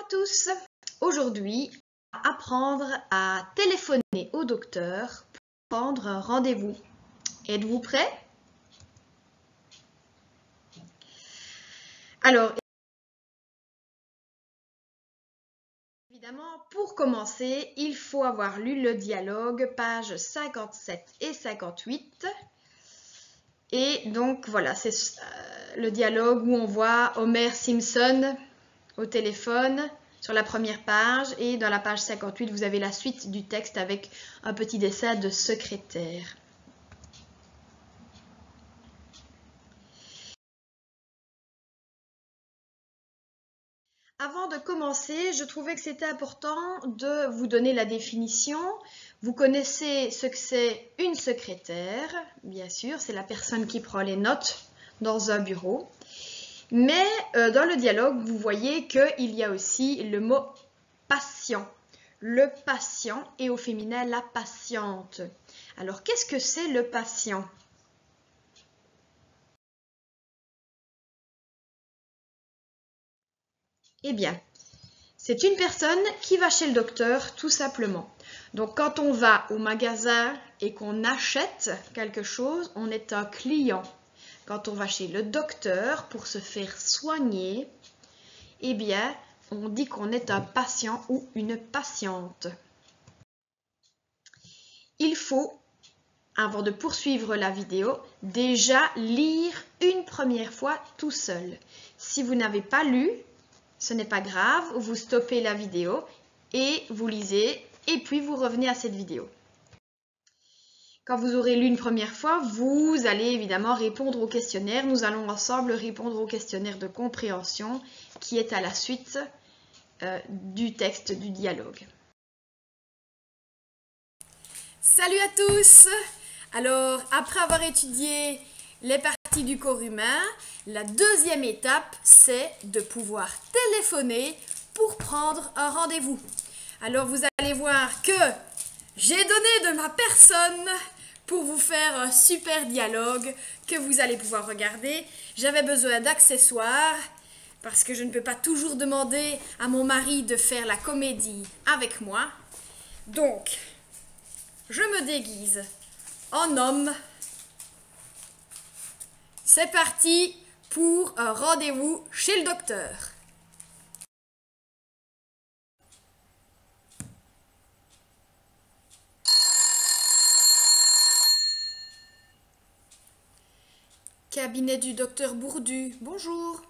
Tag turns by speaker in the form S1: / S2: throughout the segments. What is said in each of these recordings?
S1: tous! Aujourd'hui, on va apprendre à téléphoner au docteur pour prendre un rendez-vous. Êtes-vous prêts? Alors, évidemment, pour commencer, il faut avoir lu le dialogue, pages 57 et 58. Et donc, voilà, c'est le dialogue où on voit Homer Simpson au téléphone sur la première page, et dans la page 58, vous avez la suite du texte avec un petit dessin de secrétaire. Avant de commencer, je trouvais que c'était important de vous donner la définition. Vous connaissez ce que c'est une secrétaire, bien sûr, c'est la personne qui prend les notes dans un bureau. Mais dans le dialogue, vous voyez qu'il y a aussi le mot patient. Le patient et au féminin la patiente. Alors, qu'est-ce que c'est le patient? Eh bien, c'est une personne qui va chez le docteur tout simplement. Donc quand on va au magasin et qu'on achète quelque chose, on est un client. Quand on va chez le docteur pour se faire soigner, eh bien, on dit qu'on est un patient ou une patiente. Il faut, avant de poursuivre la vidéo, déjà lire une première fois tout seul. Si vous n'avez pas lu, ce n'est pas grave, vous stoppez la vidéo et vous lisez et puis vous revenez à cette vidéo. Quand vous aurez lu une première fois, vous allez évidemment répondre au questionnaire. Nous allons ensemble répondre au questionnaire de compréhension qui est à la suite du texte du dialogue.
S2: Salut à tous! Alors, après avoir étudié les parties du corps humain, la deuxième étape, c'est de pouvoir téléphoner pour prendre un rendez-vous. Alors, vous allez voir que j'ai donné de ma personne pour vous faire un super dialogue que vous allez pouvoir regarder. J'avais besoin d'accessoires parce que je ne peux pas toujours demander à mon mari de faire la comédie avec moi. Donc, je me déguise en homme. C'est parti pour un rendez-vous chez le docteur. Cabinet du docteur Bourdu. Bonjour.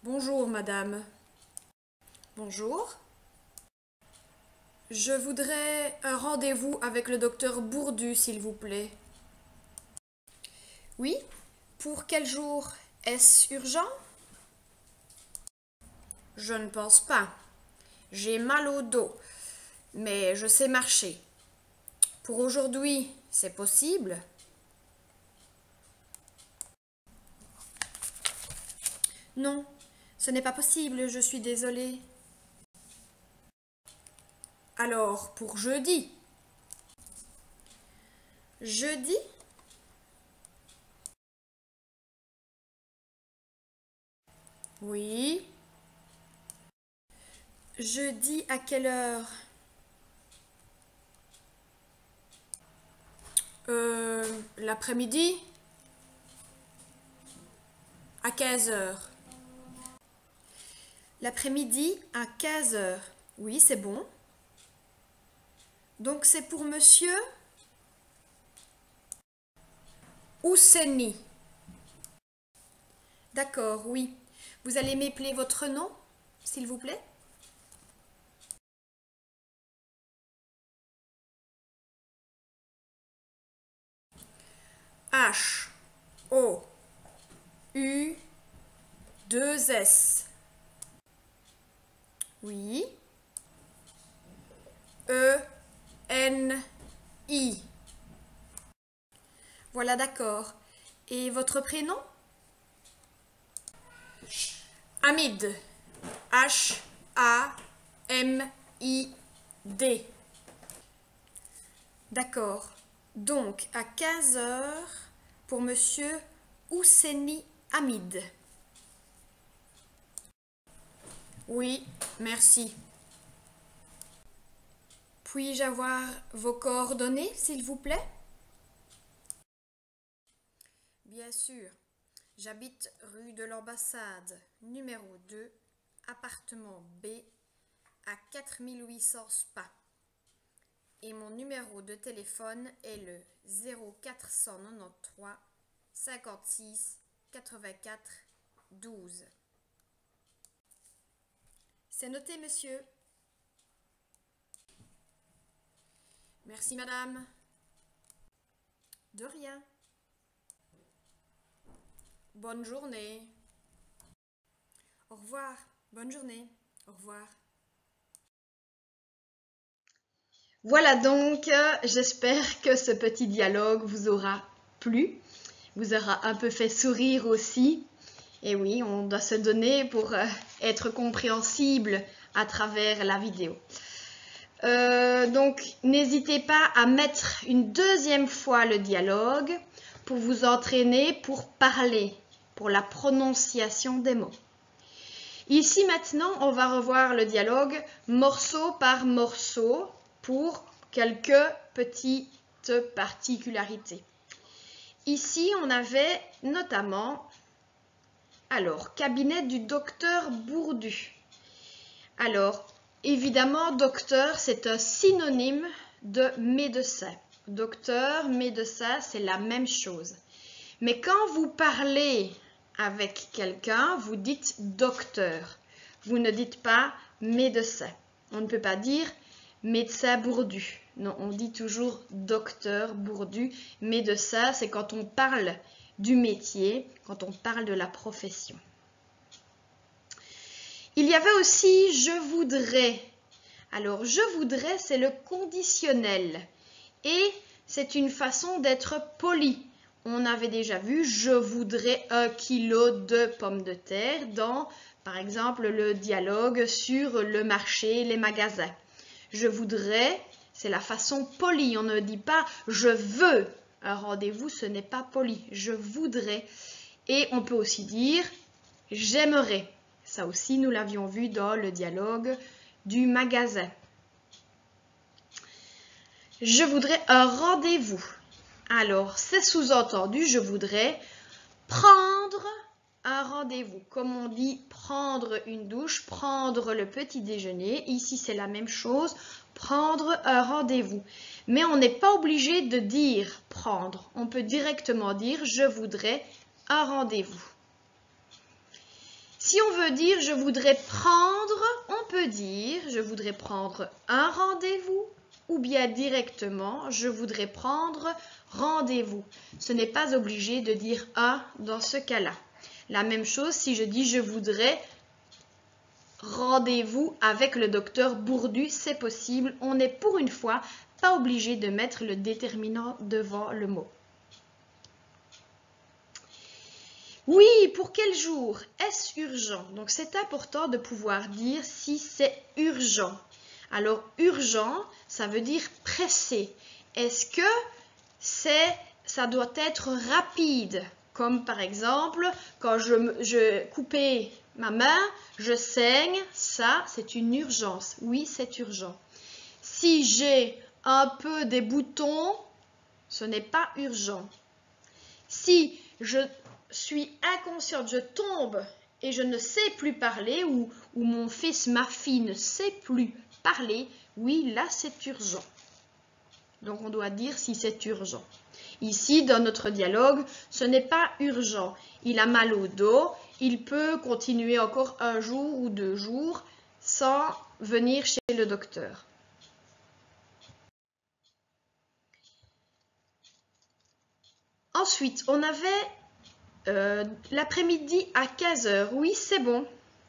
S2: Bonjour, madame. Bonjour. Je voudrais un rendez-vous avec le docteur Bourdu, s'il vous plaît. Oui? Pour quel jour? Est-ce urgent? Je ne pense pas. J'ai mal au dos, mais je sais marcher. Pour aujourd'hui, c'est possible? Non, ce n'est pas possible, je suis désolée. Alors, pour jeudi? Jeudi? Oui. Jeudi à quelle heure? L'après-midi? À 15 heures. L'après-midi à 15 heures. Oui, c'est bon. Donc c'est pour monsieur Ousseni. D'accord, oui. Vous allez m'épeler votre nom, s'il vous plaît? H-O-U-2-S. Oui. E-N-I. Voilà, d'accord. Et votre prénom? Hamid. H-A-M-I-D. D'accord. Donc, à 15 heures pour monsieur Ousseni Hamid. Oui, merci. Puis-je avoir vos coordonnées, s'il vous plaît? Bien sûr. J'habite rue de l'Ambassade, numéro 2, appartement B, à 4800 Spa. Et mon numéro de téléphone est le 0493 56 84 12. C'est noté, monsieur. Merci, madame. De rien. Bonne journée. Au revoir. Bonne journée. Au revoir.
S1: Voilà donc, j'espère que ce petit dialogue vous aura plu, vous aura un peu fait sourire aussi. Et oui, on doit se donner pour être compréhensible à travers la vidéo. Donc, n'hésitez pas à mettre une deuxième fois le dialogue pour vous entraîner pour parler, pour la prononciation des mots. Ici maintenant, on va revoir le dialogue morceau par morceau pour quelques petites particularités. Ici, on avait notamment, alors, cabinet du docteur Bourdu. Alors, évidemment, docteur, c'est un synonyme de médecin. Docteur, médecin, c'est la même chose. Mais quand vous parlez avec quelqu'un, vous dites docteur. Vous ne dites pas médecin. On ne peut pas dire médecin Bourdu. Non, on dit toujours docteur Bourdu. Médecin, c'est quand on parle du métier, quand on parle de la profession. Il y avait aussi je voudrais. Alors, je voudrais, c'est le conditionnel. Et c'est une façon d'être poli. On avait déjà vu, je voudrais 1 kilo de pommes de terre dans, par exemple, le dialogue sur le marché, les magasins. Je voudrais, c'est la façon polie. On ne dit pas je veux un rendez-vous, ce n'est pas poli. Je voudrais. Et on peut aussi dire j'aimerais. Ça aussi, nous l'avions vu dans le dialogue du magasin. Je voudrais un rendez-vous. Alors, c'est sous-entendu, je voudrais prendre un rendez-vous. Comme on dit prendre une douche, prendre le petit déjeuner. Ici, c'est la même chose, prendre un rendez-vous. Mais on n'est pas obligé de dire prendre. On peut directement dire je voudrais un rendez-vous. Si on veut dire je voudrais prendre, on peut dire je voudrais prendre un rendez-vous ou bien directement je voudrais prendre rendez-vous. Ce n'est pas obligé de dire un dans ce cas-là. La même chose si je dis je voudrais rendez-vous avec le docteur Bourdu, c'est possible. On n'est pour une fois pas obligé de mettre le déterminant devant le mot. Oui, pour quel jour? Est-ce urgent? Donc, c'est important de pouvoir dire si c'est urgent. Alors, urgent, ça veut dire pressé. Est-ce que ça doit être rapide? Comme par exemple, quand je coupais ma main, je saigne, ça, c'est une urgence. Oui, c'est urgent. Si j'ai un peu des boutons, ce n'est pas urgent. Si je suis inconsciente, je tombe et je ne sais plus parler ou mon fils, ma fille ne sait plus parler, oui, là c'est urgent. Donc on doit dire si c'est urgent. Ici, dans notre dialogue, ce n'est pas urgent. Il a mal au dos, il peut continuer encore 1 jour ou 2 jours sans venir chez le docteur. Ensuite, on avait l'après-midi à 15h. Oui, c'est bon.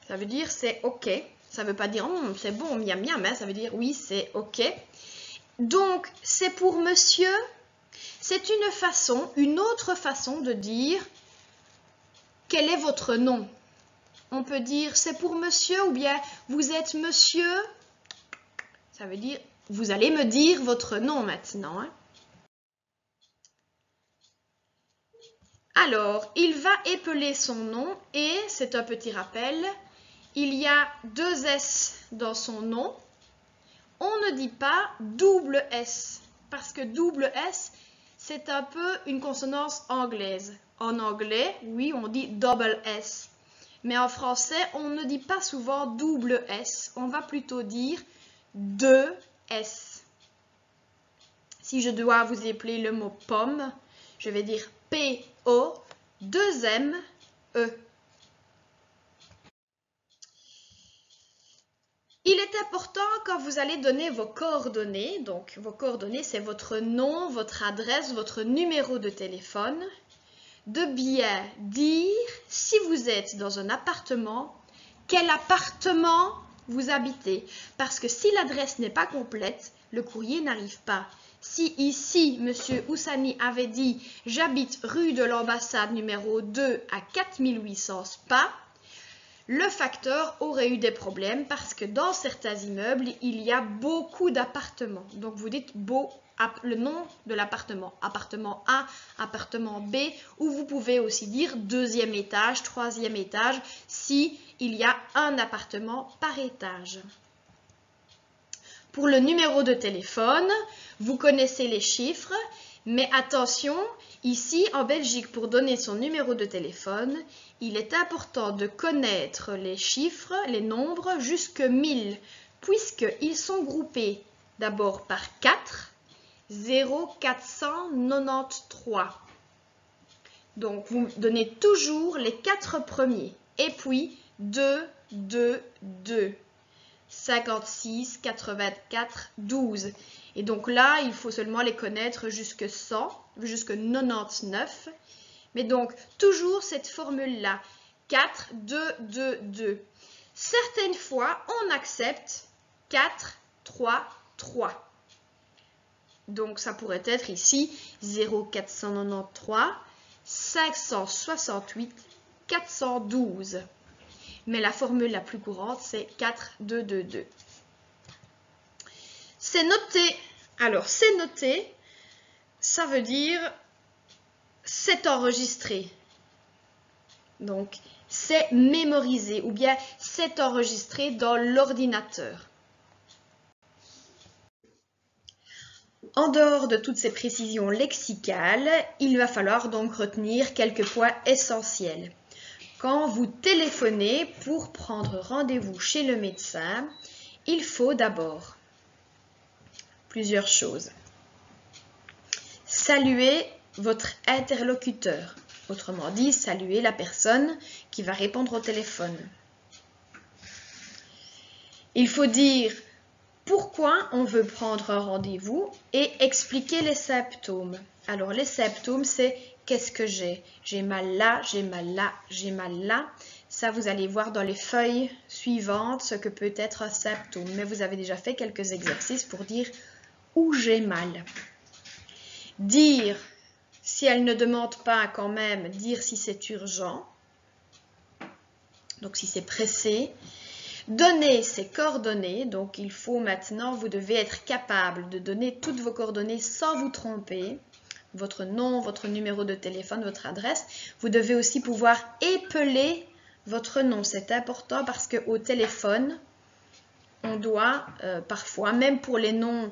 S1: Ça veut dire c'est OK. Ça ne veut pas dire c'est bon, miam miam, hein. Ça veut dire oui, c'est OK. Donc, c'est pour monsieur. C'est une autre façon de dire quel est votre nom. On peut dire c'est pour monsieur ou bien vous êtes monsieur. Ça veut dire vous allez me dire votre nom maintenant, hein. Alors, il va épeler son nom et, c'est un petit rappel, il y a 2 S dans son nom, on ne dit pas double S, parce que double S, c'est un peu une consonance anglaise. En anglais, oui, on dit double S. Mais en français, on ne dit pas souvent double S. On va plutôt dire 2 S. Si je dois vous appeler le mot pomme, je vais dire P-O, 2 M-E. Il est important quand vous allez donner vos coordonnées, donc vos coordonnées c'est votre nom, votre adresse, votre numéro de téléphone, de bien dire si vous êtes dans un appartement, quel appartement vous habitez. Parce que si l'adresse n'est pas complète, le courrier n'arrive pas. Si ici, M. Oussani avait dit « J'habite rue de l'ambassade numéro 2 à 4800 Spa », le facteur aurait eu des problèmes parce que dans certains immeubles, il y a beaucoup d'appartements. Donc, vous dites le nom de l'appartement, appartement A, appartement B, ou vous pouvez aussi dire 2e étage, 3e étage, si il y a un appartement par étage. Pour le numéro de téléphone, vous connaissez les chiffres, mais attention, ici en Belgique, pour donner son numéro de téléphone, il est important de connaître les chiffres, les nombres jusque 1000, puisqu'ils sont groupés d'abord par 4, 0493. Donc, vous donnez toujours les 4 premiers. Et puis, 2, 2, 2. 56, 84, 12. Et donc là, il faut seulement les connaître jusque 100, jusque 99. Mais donc, toujours cette formule-là. 4, 2, 2, 2. Certaines fois, on accepte 4, 3, 3. Donc, ça pourrait être ici 0493, 568, 412. Mais la formule la plus courante, c'est 4, 2, 2, 2. C'est noté. Alors, c'est noté, ça veut dire c'est enregistré. Donc, c'est mémorisé ou bien c'est enregistré dans l'ordinateur. En dehors de toutes ces précisions lexicales, il va falloir donc retenir quelques points essentiels. Quand vous téléphonez pour prendre rendez-vous chez le médecin, il faut d'abord plusieurs choses. Saluer votre interlocuteur, autrement dit, saluer la personne qui va répondre au téléphone. Il faut dire pourquoi on veut prendre un rendez-vous et expliquer les symptômes. Alors, les symptômes, c'est qu'est-ce que j'ai? J'ai mal là, j'ai mal là, j'ai mal là. Ça, vous allez voir dans les feuilles suivantes ce que peut être un symptôme. Mais vous avez déjà fait quelques exercices pour dire où j'ai mal. Dire, si elle ne demande pas quand même, dire si c'est urgent. Donc, si c'est pressé. Donner ses coordonnées. Donc, il faut maintenant, vous devez être capable de donner toutes vos coordonnées sans vous tromper. Votre nom, votre numéro de téléphone, votre adresse. Vous devez aussi pouvoir épeler votre nom. C'est important parce qu'au téléphone, on doit parfois, même pour les noms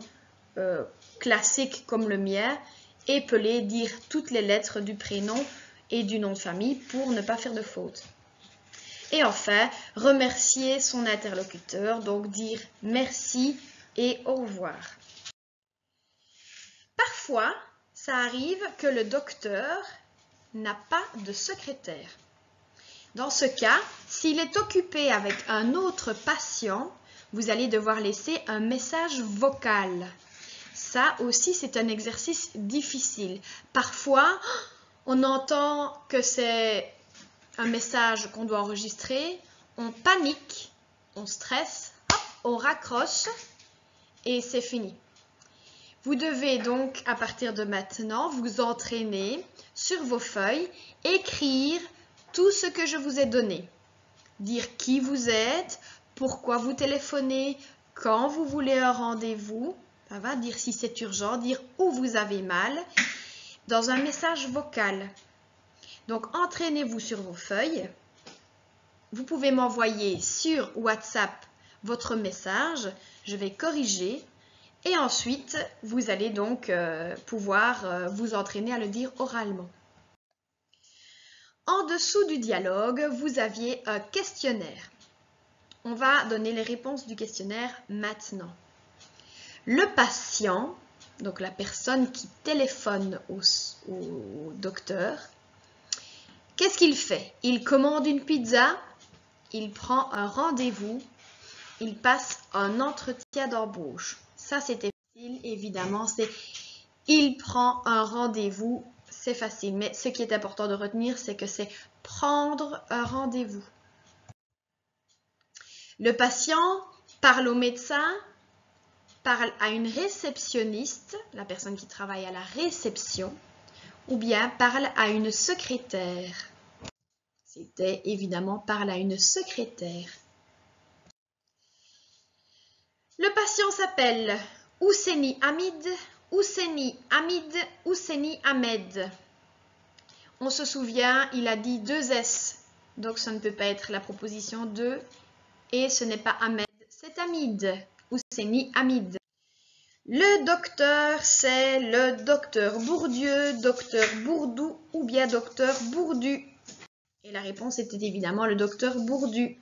S1: classiques comme le mien, épeler, dire toutes les lettres du prénom et du nom de famille pour ne pas faire de faute. Et enfin, remercier son interlocuteur, donc dire merci et au revoir. Parfois, ça arrive que le docteur n'a pas de secrétaire. Dans ce cas, s'il est occupé avec un autre patient, vous allez devoir laisser un message vocal. Ça aussi, c'est un exercice difficile. Parfois, on entend que c'est un message qu'on doit enregistrer, on panique, on stresse, hop, on raccroche et c'est fini. Vous devez donc, à partir de maintenant, vous entraîner sur vos feuilles, écrire tout ce que je vous ai donné. Dire qui vous êtes, pourquoi vous téléphonez, quand vous voulez un rendez-vous, ça va, dire si c'est urgent, dire où vous avez mal, dans un message vocal. Donc, entraînez-vous sur vos feuilles vous pouvez m'envoyer sur WhatsApp votre message, je vais corriger et ensuite vous allez donc pouvoir vous entraîner à le dire oralement. En dessous du dialogue, vous aviez un questionnaire. On va donner les réponses du questionnaire maintenant. Le patient, donc la personne qui téléphone au docteur, qu'est-ce qu'il fait? Il commande une pizza, il prend un rendez-vous, il passe un entretien d'embauche. Ça, c'était facile, évidemment, c'est il prend un rendez-vous, c'est facile. Mais ce qui est important de retenir, c'est que c'est prendre un rendez-vous. Le patient parle au médecin, parle à une réceptionniste, la personne qui travaille à la réception, ou bien parle à une secrétaire. C'était évidemment parle à une secrétaire. Le patient s'appelle Ousseni Hamid, Ousseni Hamid, Ousseni Ahmed. On se souvient, il a dit 2 S, donc ça ne peut pas être la proposition 2, et ce n'est pas Ahmed, c'est Hamid, Ousseni Hamid. Le docteur, c'est le docteur Bourdieu, docteur Bourdou ou bien docteur Bourdu. Et la réponse était évidemment le docteur Bourdu.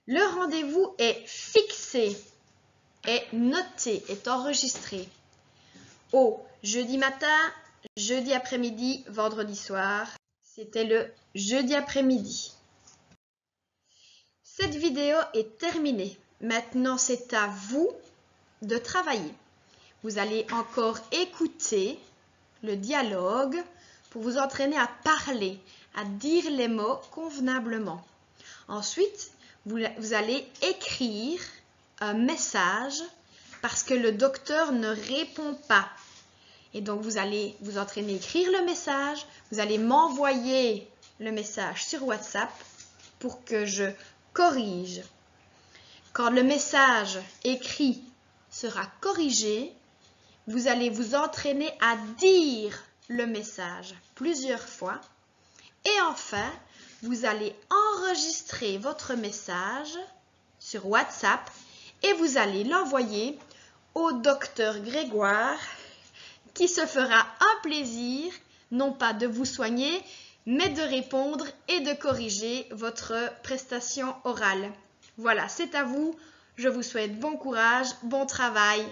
S1: Le rendez-vous est fixé, est noté, est enregistré au jeudi matin, jeudi après-midi, vendredi soir. C'était le jeudi après-midi. Cette vidéo est terminée. Maintenant, c'est à vous de travailler. Vous allez encore écouter le dialogue pour vous entraîner à parler, à dire les mots convenablement. Ensuite, vous allez écrire un message parce que le docteur ne répond pas. Et donc, vous allez vous entraîner à écrire le message. Vous allez m'envoyer le message sur WhatsApp pour que je corrige. Quand le message écrit sera corrigé, vous allez vous entraîner à dire le message plusieurs fois. Et enfin, vous allez enregistrer votre message sur WhatsApp et vous allez l'envoyer au docteur Grégoire qui se fera un plaisir, non pas de vous soigner, mais de répondre et de corriger votre prestation orale. Voilà, c'est à vous. Je vous souhaite bon courage, bon travail.